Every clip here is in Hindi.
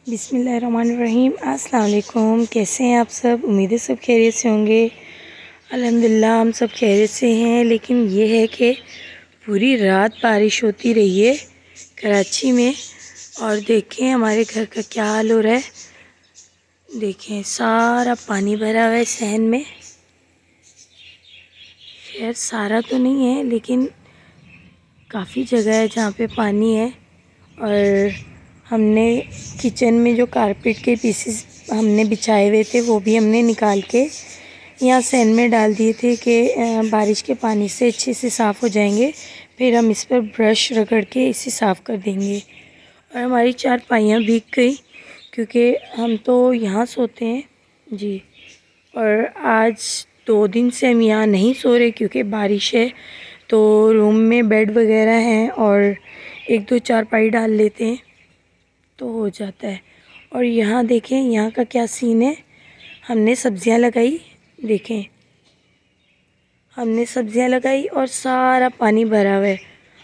बिस्मिल्लाहिर्रहमानिर्रहीम। अस्सलाम वालेकुम। कैसे हैं आप सब? उम्मीद है सब खैरियत से होंगे। अल्हम्दुलिल्लाह हम सब खैरियत से हैं। लेकिन ये है कि पूरी रात बारिश होती रही है कराची में। और देखें हमारे घर का क्या हाल हो रहा है। देखें सारा पानी भरा हुआ है सहन में। खैर सारा तो नहीं है लेकिन काफ़ी जगह है जहाँ पे पानी है। और हमने किचन में जो कारपेट के पीसेस हमने बिछाए हुए थे वो भी हमने निकाल के यहाँ सैन में डाल दिए थे कि बारिश के पानी से अच्छे से साफ़ हो जाएंगे। फिर हम इस पर ब्रश रगड़ के इसे साफ़ कर देंगे। और हमारी चारपाइयाँ भीग गई क्योंकि हम तो यहाँ सोते हैं जी। और आज 2 दिन से हम यहाँ नहीं सो रहे क्योंकि बारिश है। तो रूम में बेड वगैरह हैं और 1-2 चारपाई डाल लेते हैं तो हो जाता है। और यहाँ देखें यहाँ का क्या सीन है। हमने सब्ज़ियाँ लगाई, देखें हमने सब्ज़ियाँ लगाई और सारा पानी भरा हुआ है।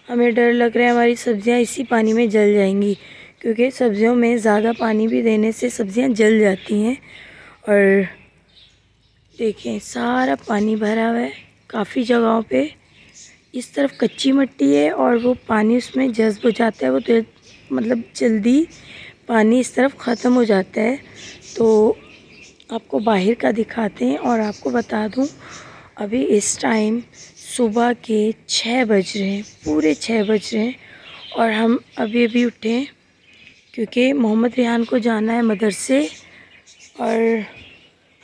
हमें डर लग रहा है हमारी सब्ज़ियाँ इसी पानी में जल जाएंगी क्योंकि सब्ज़ियों में ज़्यादा पानी भी देने से सब्ज़ियाँ जल जाती हैं। और देखें सारा पानी भरा हुआ है काफ़ी जगहों पे। इस तरफ कच्ची मिट्टी है और वो पानी उसमें जज़्ब हो जाता है। वो तो मतलब जल्दी पानी इस तरफ ख़त्म हो जाता है। तो आपको बाहर का दिखाते हैं और आपको बता दूं अभी इस टाइम सुबह के 6 बज रहे हैं, पूरे 6 बज रहे हैं। और हम अभी अभी उठे हैं क्योंकि मोहम्मद रेहान को जाना है मदरसे। और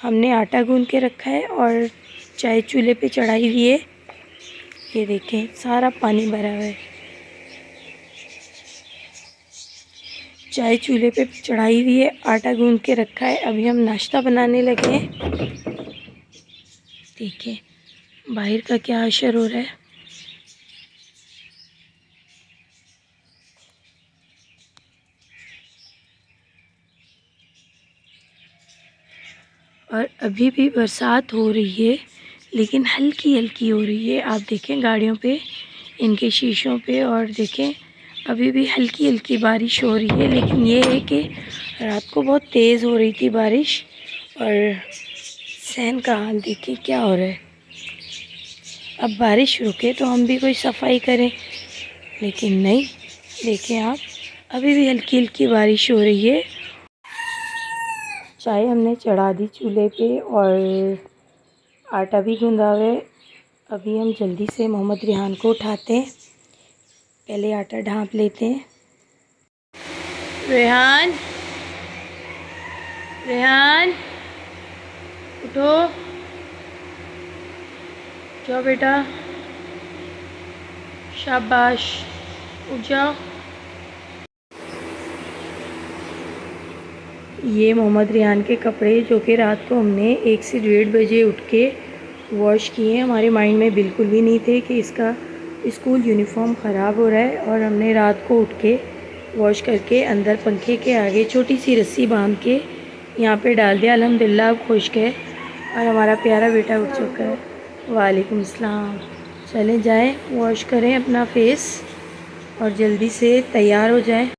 हमने आटा गूंद के रखा है और चाय चूल्हे पे चढ़ाई हुई है। ये देखें सारा पानी भरा हुआ है। चाय चूल्हे पे चढ़ाई हुई है, आटा गूंद के रखा है। अभी हम नाश्ता बनाने लगे हैं। देखिए बाहर का क्या असर हो रहा है। और अभी भी बरसात हो रही है लेकिन हल्की हल्की हो रही है। आप देखें गाड़ियों पे, इनके शीशों पे, और देखें अभी भी हल्की हल्की बारिश हो रही है। लेकिन ये है कि रात को बहुत तेज़ हो रही थी बारिश। और सहन का हाल देखिए क्या हो रहा है। अब बारिश रुके तो हम भी कोई सफाई करें लेकिन नहीं। देखें आप अभी भी हल्की हल्की बारिश हो रही है। चाय हमने चढ़ा दी चूल्हे पे और आटा भी गूंदा हुआ है। अभी हम जल्दी से मोहम्मद रेहान को उठाते हैं। पहले आटा ढाँप लेते हैं। रेहान, रेहान उठो, जाओ बेटा, शाबाश उठ जाओ। ये मोहम्मद रेहान के कपड़े जो कि रात को हमने 1 से 1:30 बजे उठ के वॉश किए। हमारे माइंड में बिल्कुल भी नहीं थे कि इसका स्कूल यूनिफॉर्म ख़राब हो रहा है। और हमने रात को उठ के वॉश करके अंदर पंखे के आगे छोटी सी रस्सी बांध के यहाँ पे डाल दिया। अल्हम्दुलिल्लाह अब खुश्क है और हमारा प्यारा बेटा उठ चुका है। वालेकुम अस्सलाम। चलें जाएं वॉश करें अपना फेस और जल्दी से तैयार हो जाएं।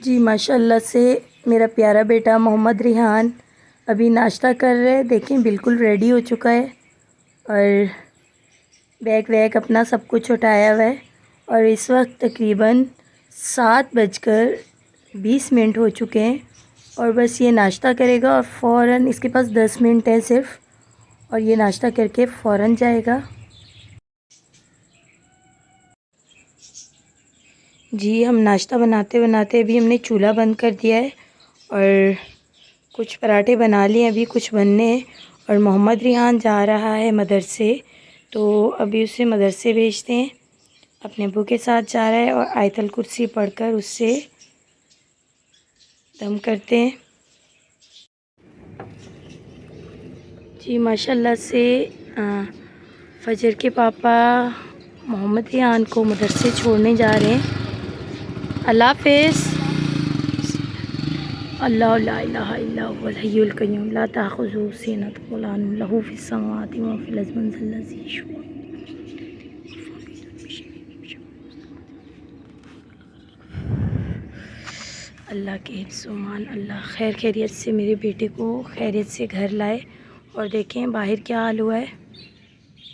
जी माशाल्लाह से मेरा प्यारा बेटा मोहम्मद रेहान अभी नाश्ता कर रहे हैं। देखें बिल्कुल रेडी हो चुका है और बैग वैग अपना सब कुछ उठाया हुआ है। और इस वक्त तकरीबन 7:20 हो चुके हैं और बस ये नाश्ता करेगा और फ़ौरन इसके पास 10 मिनट है सिर्फ, और ये नाश्ता करके फ़ौरन जाएगा। जी हम नाश्ता बनाते बनाते अभी हमने चूल्हा बंद कर दिया है और कुछ पराठे बना लिए, अभी कुछ बनने हैं। और मोहम्मद रेहान जा रहा है मदरसे तो अभी उसे मदरसे भेजते हैं। अपने अब्बू के साथ जा रहा है और आयतल कुर्सी पढ़कर उससे दम करते हैं। जी माशाल्लाह से फजर के पापा मोहम्मद यान को मदरसे छोड़ने जा रहे हैं। अल्लाह हाफ़िज़। अल्लाह ला इलाहा इल्ला हुवल हय्युल क़य्यूम ला ताख़ुज़ुहु सिनतुन वला नौम लहू फ़िस समावाति व फ़िल अर्ज़ि मन ज़ल्लज़ी यशफ़अु। अल्लाह के हिफ्ज़-ओ-मान अल्लाह खैर खैरियत से मेरे बेटे को खैरियत से घर लाए। और देखें बाहर क्या हाल हुआ है।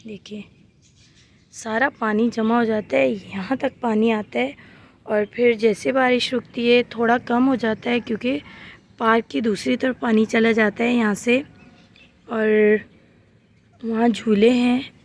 देखिए सारा पानी जमा हो जाता है, यहाँ तक पानी आता है और फिर जैसे बारिश रुकती है थोड़ा कम हो जाता है, क्योंकि पार्क की दूसरी तरफ पानी चला जाता है यहाँ से। और वहाँ झूले हैं।